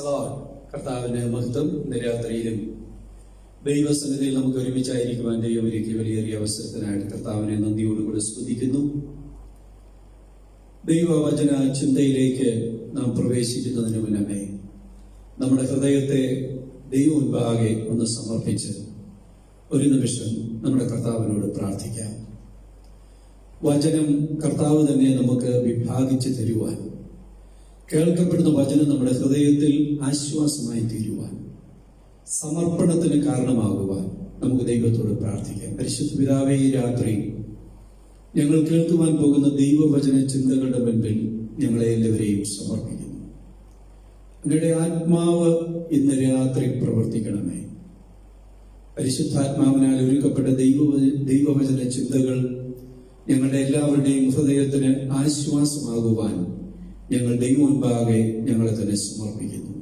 കർത്താവിന്റെ മഹത്വം. ഇന്ന് രാത്രിയിലും ദൈവസന്നിധിയിൽ നമുക്ക് ഒരുമിച്ചായിരിക്കുവാൻ ദൈവം ഒരുക്കിയ വലിയ അവസരത്തിനായിട്ട് കർത്താവിനെ നന്ദിയോടുകൂടി സ്തുതിക്കുന്നു. ദൈവവചന ചിന്തയിലേക്ക് നാം പ്രവേശിക്കുന്നതിന് മുന്നമേ നമ്മുടെ ഹൃദയത്തെ ദൈവമുൻപാകെ ഒന്ന് സമർപ്പിച്ച് ഒരു നിമിഷം നമ്മുടെ കർത്താവിനോട് പ്രാർത്ഥിക്കാം. വചനം കർത്താവ് തന്നെ നമുക്ക് വിഭാഗിച്ച് തരുവാൻ, കേൾക്കപ്പെടുന്ന വചനം നമ്മുടെ ഹൃദയത്തിൽ ആശ്വാസമായി തീരുവാൻ, സമർപ്പണത്തിന് കാരണമാകുവാൻ നമുക്ക് ദൈവത്തോട് പ്രാർത്ഥിക്കാം. പരിശുദ്ധ പിതാവേ, ഈ രാത്രി ഞങ്ങൾ കേൾക്കുവാൻ പോകുന്ന ദൈവവചന ചിന്തകളുടെ മുൻപിൽ ഞങ്ങളെ എല്ലാവരെയും സമർപ്പിക്കുന്നു. അങ്ങയുടെ ആത്മാവ് ഇന്ന് രാത്രി പ്രവർത്തിക്കണമേ. പരിശുദ്ധാത്മാവിനാൽ ഒരുക്കപ്പെട്ട ദൈവവചന ചിന്തകൾ ഞങ്ങളുടെ എല്ലാവരുടെയും ഹൃദയത്തിന് ആശ്വാസമാകുവാൻ ഞങ്ങൾ ദൈവമുൻപാകെ ഞങ്ങളെ തന്നെ സമർപ്പിക്കുന്നു.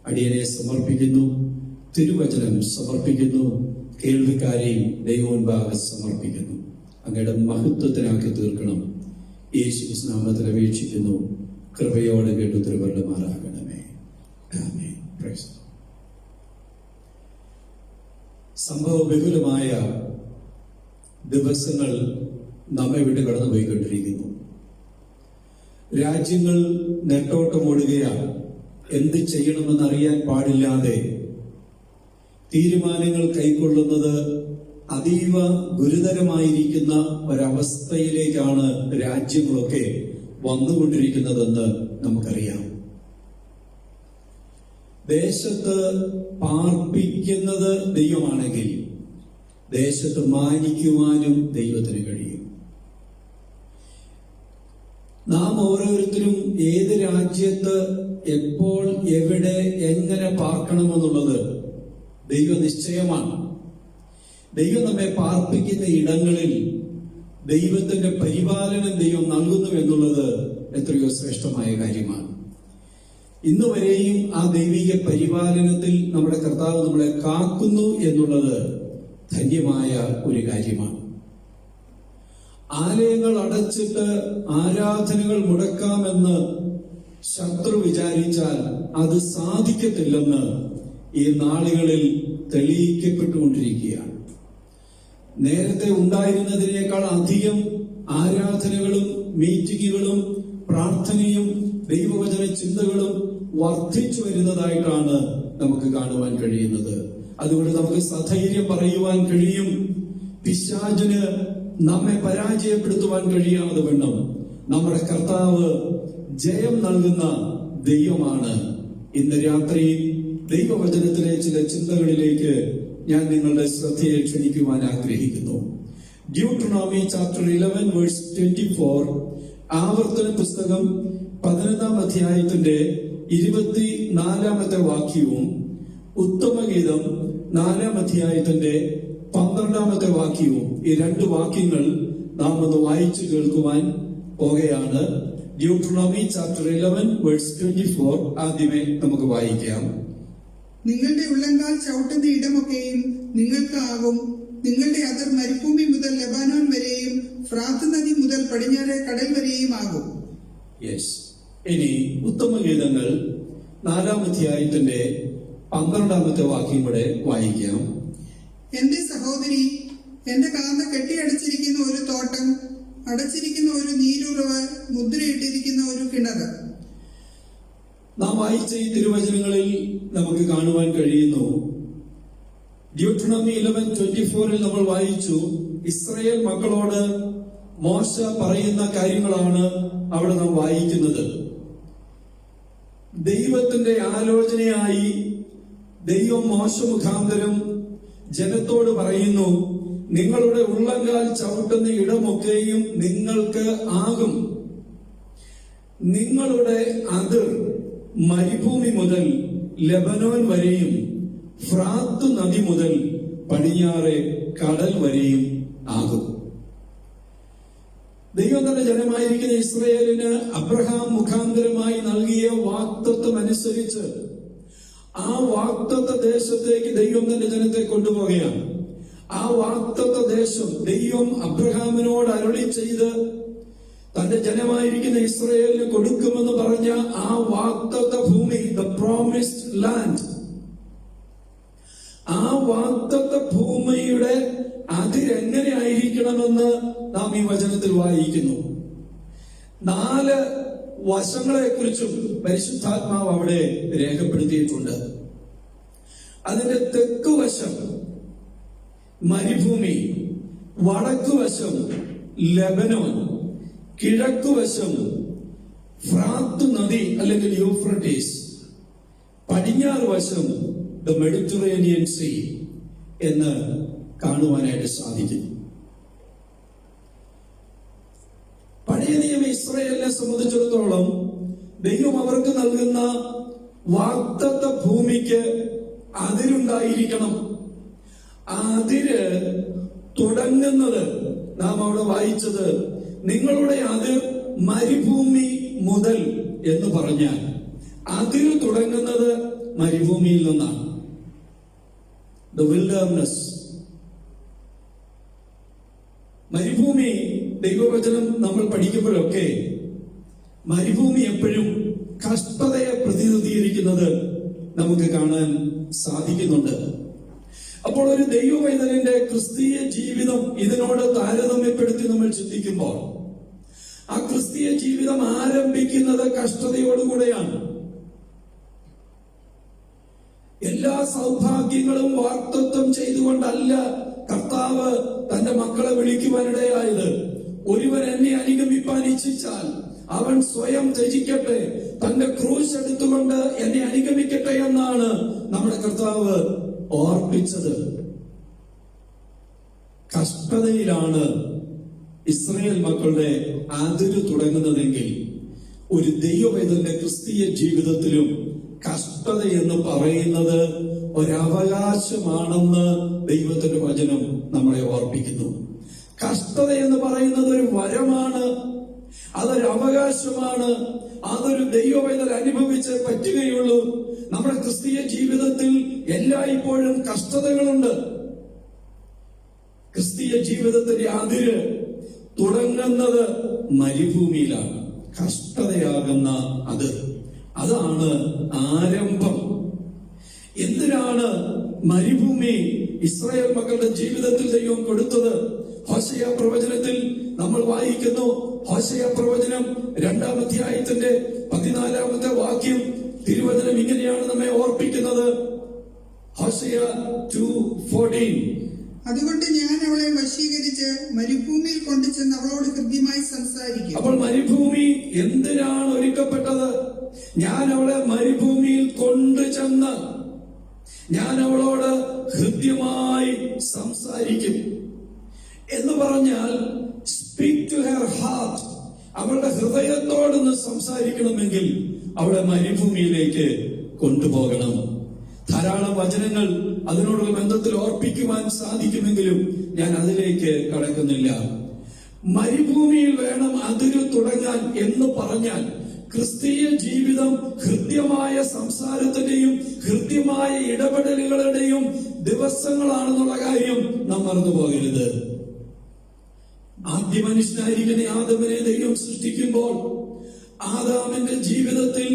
അടിയനെ സമർപ്പിക്കുന്നു, തിരുവചനം സമർപ്പിക്കുന്നു, കേൾവിക്കാരെയും ദൈവമുൻപാകെ സമർപ്പിക്കുന്നു. അങ്ങയുടെ മഹത്വത്തിനാക്കി തീർക്കണം. യേശുക്രിസ്തു നാമത്തിൽ അപേക്ഷിക്കുന്നു. കൃപയോടെ കേട്ടു തിരുവരുളുമാറാകണമേ. ആമേൻ. Praise the lord. സംഭവ ബഹുലമായ ദിവസങ്ങൾ നമ്മെ വിട്ട് കടന്നുപോയിക്കൊണ്ടിരിക്കുന്നു. രാജ്യങ്ങൾ നെട്ടോട്ടമോടുകയാണ്. എന്ത് ചെയ്യണമെന്നറിയാൻ പാടില്ലാതെ തീരുമാനങ്ങൾ കൈക്കൊള്ളുന്നത് അതീവ ഗുരുതരമായിരിക്കുന്ന ഒരവസ്ഥയിലേക്കാണ് രാജ്യങ്ങളൊക്കെ വന്നുകൊണ്ടിരിക്കുന്നതെന്ന് നമുക്കറിയാം. ദേശത്ത് പാർപ്പിക്കുന്നത് ദൈവമാണെങ്കിൽ ദേശത്ത് മാനിക്കുവാനും ദൈവത്തിന് കഴിയും. നാം ഓരോരുത്തരും ഏത് രാജ്യത്ത് എപ്പോൾ എവിടെ എങ്ങനെ പാർക്കണമെന്നുള്ളത് ദൈവനിശ്ചയമാണ്. ദൈവം നമ്മെ പാർപ്പിക്കുന്ന ഇടങ്ങളിൽ ദൈവത്തിന്റെ പരിപാലനം ദൈവം നൽകുന്നു എന്നുള്ളത് എത്രയോ ശ്രേഷ്ഠമായ കാര്യമാണ്. ഇന്ന് വരെയും ആ ദൈവിക പരിപാലനത്തിൽ നമ്മുടെ കർത്താവ് നമ്മളെ കാക്കുന്നു എന്നുള്ളത് ധന്യമായ ഒരു കാര്യമാണ്. ആലയങ്ങൾ അടച്ചിട്ട് ആരാധനകൾ മുടക്കാമെന്ന് ശത്രു വിചാരിച്ചാൽ അത് സാധിക്കത്തില്ലെന്ന് ഈ നാളുകളിൽ തെളിയിക്കപ്പെട്ടുകൊണ്ടിരിക്കുകയാണ്. നേരത്തെ ഉണ്ടായിരുന്നതിനേക്കാൾ അധികം ആരാധനകളും മീറ്റിങ്ങുകളും പ്രാർത്ഥനയും ദൈവവചന ചിന്തകളും വർദ്ധിച്ചു വരുന്നതായിട്ടാണ് നമുക്ക് കാണുവാൻ കഴിയുന്നത്. അതുകൊണ്ട് നമുക്ക് സധൈര്യം പറയുവാൻ കഴിയും, പിശാചിന് നമ്മെ പരാജയപ്പെടുത്തുവാൻ കഴിയാതെ വണ്ണം നമ്മുടെ കർത്താവ് ജയം നൽകുന്ന ദൈവമാണ്. ഇന്ന് രാത്രി ദൈവവചനത്തിലെ ചില ചിന്തകളിലേക്ക് ഞാൻ നിങ്ങളുടെ ശ്രദ്ധയെ ക്ഷണിക്കുവാൻ ആഗ്രഹിക്കുന്നു. ഡ്യൂട്ടറോണമി ചാപ്റ്റർ 11 വേഴ്സ് 24, ആവർത്തന പുസ്തകം 11-ാം അധ്യായത്തിന്റെ 24-ാമത്തെ വാക്യവും ഉത്തമഗീതം 4-ാം അധ്യായത്തിന്റെ 12-ാമത്തെ വാക്യവും, ഈ രണ്ട് വാക്യങ്ങൾ നാം ഒന്ന് വായിച്ചു കേൾക്കുവാൻ പോകുകയാണ്. ഡ്യൂട്ടറോണമി ചാപ്റ്റർ 11 വേഴ്സ് 24 ആദ്യമേ നമുക്ക് വായിക്കാം. നിങ്ങളുടെ ഉള്ളങ്കാൽ ചവിട്ടുന്ന ഇടമൊക്കെയും നിങ്ങൾക്കാകും. നിങ്ങളുടെ അതിർ മരുഭൂമി മുതൽ ലെബാനോൻ വരെയും ഫ്രാത്ത് നദി മുതൽ പടിഞ്ഞാറെ കടൽ വരെയും ആകും. ഇനി ഉത്തമഗീതങ്ങൾ 4-ാം അധ്യായത്തിന്റെ 12-ാമത്തെ വാക്യം കൂടെ വായിക്കാം. എന്റെ സഹോദരി, എന്റെ കാന്ത കെട്ടിയടച്ചിരിക്കുന്ന ഒരു തോട്ടം, അടച്ചിരിക്കുന്ന ഒരു നീരുറവ്, മുദ്രയിട്ടിരിക്കുന്ന ഒരു കിണർ. നാം വായിച്ച ഈ തിരുവചനങ്ങളിൽ നമുക്ക് കാണുവാൻ കഴിയുന്നു. ഡ്യൂട്ടറോണമി 11:24 നമ്മൾ വായിച്ചു, ഇസ്രായേൽ മക്കളോട് മോശ പറയുന്ന കാര്യങ്ങളാണ് അവിടെ നാം വായിക്കുന്നത്. ദൈവത്തിന്റെ ആലോചനയായി ദൈവം മോശ മുഖാന്തരം ജനത്തോട് പറയുന്നു, നിങ്ങളുടെ ഉള്ളങ്കാൽ ചവിട്ടുന്ന ഇടമൊക്കെയും നിങ്ങൾക്ക് ആകും. നിങ്ങളുടെ അതിർ മരുഭൂമി മുതൽ ലെബനോൻ വരെയും ഫ്രാത്ത് നദി മുതൽ പടിഞ്ഞാറെ കടൽ വരെയും ആകും. ദൈവം തന്റെ ജനമായിരിക്കുന്ന ഇസ്രായേലിന് അബ്രഹാം മുഖാന്തരമായി നൽകിയ വാഗ്ദത്തം അനുസരിച്ച് ആ വാഗ്ദത്ത ദേശത്തേക്ക് ദൈവം തന്റെ ജനത്തെ കൊണ്ടുപോവുകയാണ്. ആ വാഗ്ദത്ത ദേശം ദൈവം അബ്രഹാമിനോട് അരുളി ചെയ്ത് തന്റെ ജനമായിരിക്കുന്ന ഇസ്രായേലിന് കൊടുക്കുമെന്ന് പറഞ്ഞ ആ വാഗ്ദത്ത ഭൂമി, ദ പ്രോമിസ്ഡ് ലാൻഡ്, ആ വാഗ്ദത്ത ഭൂമിയുടെ അതിരെങ്ങനെ ആയിരിക്കണമെന്ന് നാം ഈ വചനത്തിൽ വായിക്കുന്നു. 4 വശങ്ങളെ കുറിച്ചും പരിശുദ്ധാത്മാവ് അവിടെ രേഖപ്പെടുത്തിയിട്ടുണ്ട്. അതിന്റെ തെക്കുവശം മരുഭൂമി, വടക്കുവശം ലെബനോൻ, കിഴക്കുവശം ഫ്രാത്ത് നദി അല്ലെങ്കിൽ യൂഫ്രട്ടീസ്, പടിഞ്ഞാറ് വശം ദ മെഡിറ്ററേനിയൻ സീ എന്ന് കാണുവാനായിട്ട് സാധിക്കുന്നു. പഴയ നിയമ ഇസ്രായേലിനെ സംബന്ധിച്ചിടത്തോളം ദൈവം അവർക്ക് നൽകുന്ന വാഗ്ദത്ത ഭൂമിക്ക് അതിരുണ്ടായിരിക്കണം. ആ അതിര് തുടങ്ങുന്നത് നാം അവിടെ വായിച്ചത്, നിങ്ങളുടെ അതിർ മരുഭൂമി മുതൽ എന്ന് പറഞ്ഞാൽ അതിര് തുടങ്ങുന്നത് മരുഭൂമിയിൽ നിന്നാണ്. ദ വിൽഡർനെസ്, മരുഭൂമി. ദൈവവചനം നമ്മൾ പഠിക്കുമ്പോഴൊക്കെ മരുഭൂമി എപ്പോഴും കഷ്ടതയെ പ്രതിനിധീകരിക്കുന്നത് നമുക്ക് കാണാൻ സാധിക്കുന്നുണ്ട്. അപ്പോൾ ഒരു ദൈവവൈതലിന്റെ ക്രിസ്തീയ ജീവിതം ഇതിനോട് താരതമ്യപ്പെടുത്തി നമ്മൾ ചിന്തിക്കുമ്പോൾ ആ ക്രിസ്തീയ ജീവിതം ആരംഭിക്കുന്നത് കഷ്ടതയോടുകൂടെയാണ്. എല്ലാ സൗഭാഗ്യങ്ങളും വാഗ്ദത്തം ചെയ്തുകൊണ്ടല്ല കർത്താവ് തന്റെ മക്കളെ വിളിക്കുവാനിടയായത്. ഒരുവൻ എന്നെ അനുഗമിപ്പാൻ ഇച്ഛിച്ചാൽ അവൻ സ്വയം ത്യജിക്കട്ടെ, തന്റെ ക്രൂശ് എടുത്തുകൊണ്ട് എന്നെ അനുഗമിക്കട്ടെ എന്നാണ് നമ്മുടെ കർത്താവ് ഓർപ്പിച്ചത്. കഷ്ടതയിലാണ് ഇസ്രായേൽ മക്കളുടെ അതിര് തുടങ്ങുന്നതെങ്കിൽ ഒരു ദൈവവേദന്റെ ക്രിസ്തീയ ജീവിതത്തിലും കഷ്ടത എന്ന് പറയുന്നത് ഒരവകാശമാണെന്ന് ദൈവത്തിന്റെ വചനം നമ്മളെ ഓർപ്പിക്കുന്നു. കഷ്ടത എന്ന് പറയുന്നത് ഒരു വരമാണ്, അതൊരു അവകാശമാണ്, അതൊരു ദൈവവേദന അനുഭവിച്ച് പറ്റുകയുള്ളൂ. നമ്മുടെ ക്രിസ്തീയ ജീവിതത്തിൽ എല്ലായ്പ്പോഴും കഷ്ടതകളുണ്ട്. ക്രിസ്തീയ ജീവിതത്തിന്റെ അതിര് തുടങ്ങുന്നത് മരുഭൂമിയിലാണ്. കഷ്ടതയാകുന്ന അതാണ് ആരംഭം. എന്തിനാണ് മരുഭൂമി ഇസ്രായേൽ മക്കളുടെ ജീവിതത്തിൽ ദൈവം കൊടുത്തത്? ഹോശയ പ്രവചനത്തിൽ നമ്മൾ വായിക്കുന്നു. ഹോശയ പ്രവചനം 2-ാം അധ്യായത്തിന്റെ 14-ാമത്തെ വാക്യം തിരുവചനം ഇങ്ങനെയാണ് നമ്മെ ഓർപ്പിക്കുന്നത്. ഹോശയ 2:14. അതുകൊണ്ട് ഞാൻ അവളെ വശീകരിച്ച് മരുഭൂമിയിൽ കൊണ്ടുചെന്ന് അവളോട് ഹൃദ്യമായി സംസാരിക്കും. അപ്പോൾ മരുഭൂമി എന്തിനാണ് ഒരുക്കപ്പെട്ടത്? ഞാൻ അവളെ മരുഭൂമിയിൽ കൊണ്ടുചെന്ന് ഞാൻ അവളോട് ഹൃദ്യമായി സംസാരിക്കും എന്ന് പറഞ്ഞാൽ സ്പീക്ക് ടു ഹെർ ഹാർട്ട്. അവളുടെ ഹൃദയത്തോടൊന്ന് സംസാരിക്കണമെങ്കിൽ അവളെ മരുഭൂമിയിലേക്ക് കൊണ്ടുപോകണം. ധാരാളം വചനങ്ങൾ അതിനോടുള്ള ബന്ധത്തിൽ ഓർപ്പിക്കുവാൻ സാധിക്കുമെങ്കിലും ഞാൻ അതിലേക്ക് കടക്കുന്നില്ല. മരുഭൂമിയിൽ വേണം അതിര് തുടങ്ങാൻ എന്ന് പറഞ്ഞാൽ ക്രിസ്തീയ ജീവിതം ഹൃദ്യമായ സംസാരത്തിന്റെയും ഹൃദ്യമായ ഇടപെടലുകളുടെയും ദിവസങ്ങളാണെന്നുള്ള കാര്യം നാം മറന്നുപോകരുത്. ആദ്യ മനുഷ്യനായിരിക്കുന്ന ആദമിനെ ദൈവം സൃഷ്ടിക്കുമ്പോൾ ആദാമിന്റെ ജീവിതത്തിൽ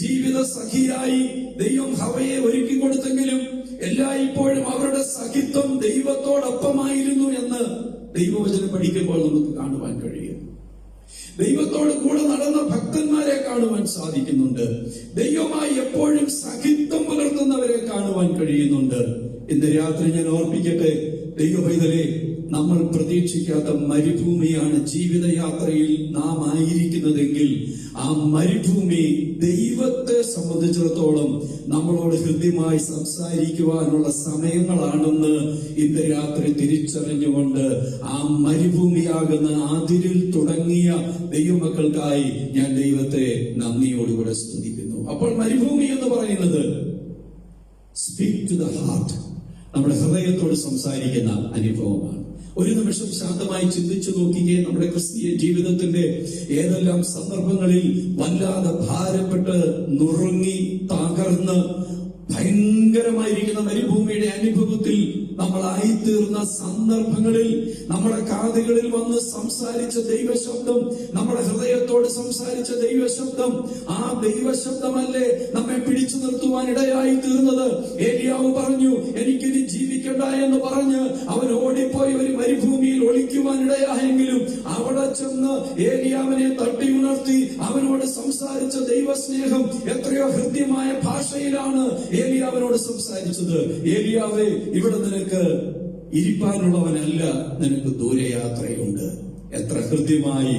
ജീവിത സഖിയായി ദൈവം ഹവയെ ഒരുക്കി കൊടുത്തെങ്കിലും എല്ലായ്പ്പോഴും അവരുടെ സഖിത്വം ദൈവത്തോടൊപ്പമായിരുന്നു എന്ന് ദൈവവചനം പഠിക്കുമ്പോൾ നമുക്ക് കാണുവാൻ കഴിയും. ദൈവത്തോട് കൂടെ നടന്ന ഭക്തന്മാരെ കാണുവാൻ സാധിക്കുന്നുണ്ട്. ദൈവമായി എപ്പോഴും സഖിത്വം പുലർത്തുന്നവരെ കാണുവാൻ കഴിയുന്നുണ്ട്. ഇന്ന് രാത്രി ഞാൻ ഓർപ്പിക്കട്ടെ, ദൈവപൈതലേ, നമ്മൾ പ്രതീക്ഷിക്കാത്ത മരുഭൂമിയാണ് ജീവിതയാത്രയിൽ നാം ആയിരിക്കുന്നതെങ്കിൽ ആ മരുഭൂമി ദൈവത്തെ സംബന്ധിച്ചിടത്തോളം നമ്മളോട് ഹൃദ്യമായി സംസാരിക്കുവാനുള്ള സമയങ്ങളാണെന്ന് ഇന്ന് രാത്രി തിരിച്ചറിഞ്ഞുകൊണ്ട് ആ മരുഭൂമിയാകുന്ന അതിരിൽ തുടങ്ങിയ ദൈവമക്കൾക്കായി ഞാൻ ദൈവത്തെ നന്ദിയോടുകൂടെ സ്തുതിക്കുന്നു. അപ്പോൾ മരുഭൂമി എന്ന് പറയുന്നത് സ്പീക്ക് ടു ദ ഹാർട്ട്, നമ്മുടെ ഹൃദയത്തോട് സംസാരിക്കുന്ന അനുഭവമാണ്. ഒരു നിമിഷം ശാന്തമായി ചിന്തിച്ചു നോക്കിയേ, നമ്മുടെ ക്രിസ്തീയ ജീവിതത്തിന്റെ ഏതെല്ലാം സന്ദർഭങ്ങളിൽ വല്ലാതെ ഭാരപ്പെട്ട് നുറുങ്ങി തകർന്ന് ഭയങ്കര ഭയങ്കരമായിരിക്കുന്ന മരുഭൂമിയുടെ അനുഭവത്തിൽ നമ്മളായിത്തീർന്ന സന്ദർഭങ്ങളിൽ നമ്മുടെ കാതുകളിൽ വന്ന് സംസാരിച്ച ദൈവശബ്ദം, നമ്മുടെ ഹൃദയത്തോട് സംസാരിച്ച ദൈവശബ്ദം, ആ ദൈവശബ്ദമല്ലേ നമ്മെ പിടിച്ചു നിർത്തുവാൻ ഇടയായി തീർന്നത്. ഏലിയാവ് പറഞ്ഞു, എനിക്കിനി ജീവിക്കണ്ട എന്ന് പറഞ്ഞ് അവൻ ഓടിപ്പോയി ഒരു മരുഭൂമിയിൽ ഒളിക്കുവാൻ ഇടയായെങ്കിലും അവിടെ ചെന്ന് ഏലിയാവിനെ തട്ടി ഉണർത്തി അവനോട് സംസാരിച്ച ദൈവസ്നേഹം എത്രയോ ഹൃദ്യമായ ഭാഷയിലാണ് ഏലിയാവിനോട് സംസാരിച്ചത്. ഏലിയാവേ, ഇവിടെ നിനക്ക് ഇരിപ്പാനുള്ളവനല്ല, നിനക്ക് ദൂരയാത്രയുണ്ട്. എത്ര ഹൃദ്യമായി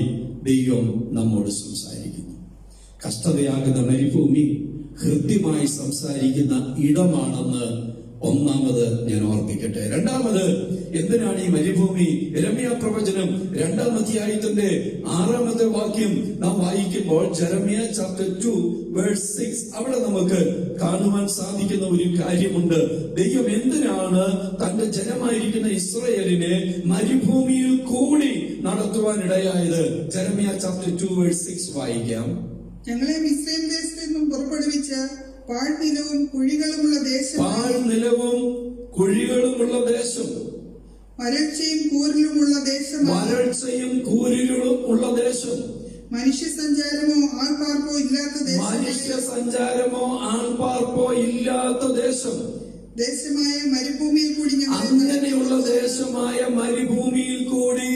ദൈവം നമ്മോട് സംസാരിക്കുന്നു. കഷ്ടതയാകുന്ന മരുഭൂമി ഹൃദ്യമായി സംസാരിക്കുന്ന ഇടമാണെന്ന് ഒന്നാമത് ഞാൻ ഓർപ്പിക്കട്ടെ. രണ്ടാമത്, എന്തിനാണ് ഈ മരുഭൂമി? യെരമ്യാ പ്രവചനം 2-ാം അധ്യായത്തിന്റെ 6-ാമത്തെ വാക്യം നാം വായിക്കുമ്പോൾ ജെറമ്യ ചാപ്റ്റർ 2:6 അവിടെ നമുക്ക് കാണുവാൻ സാധിക്കുന്ന ഒരു കാര്യമുണ്ട്. ദൈവം എന്തിനാണ് തന്റെ ജനമായിരിക്കുന്ന ഇസ്രായേലിനെ മരുഭൂമിയിൽ കൂടി നടത്തുവാൻ ഇടയായത്? ജെറമ്യ ചാപ്റ്റർ 2:6 വായിക്കാം. ഞങ്ങളെ മിസ്രൈം ദേശത്ത് നിന്നും പുറപ്പെടുവിച്ച പാഴ്നിലവും കുഴികളുമുള്ള ദേശം, പാഴ്നിലവും കുഴികളുമുള്ള ദേശം, വരൾച്ചയും കൂരിലുമുള്ള ദേശം, വരൾച്ചയും കൂരിലും ഉള്ള ദേശം, മനുഷ്യ സഞ്ചാരമോ ആൾപ്പാർപ്പോ ഇല്ലാത്ത ദേശം, മനുഷ്യ സഞ്ചാരമോ ആൾപ്പാർപ്പോ ഇല്ലാത്ത ദേശം, ദേശമായ മരുഭൂമിയിൽ കൂടി അങ്ങനെയുള്ള ദേശമായ മരുഭൂമിയിൽ കൂടി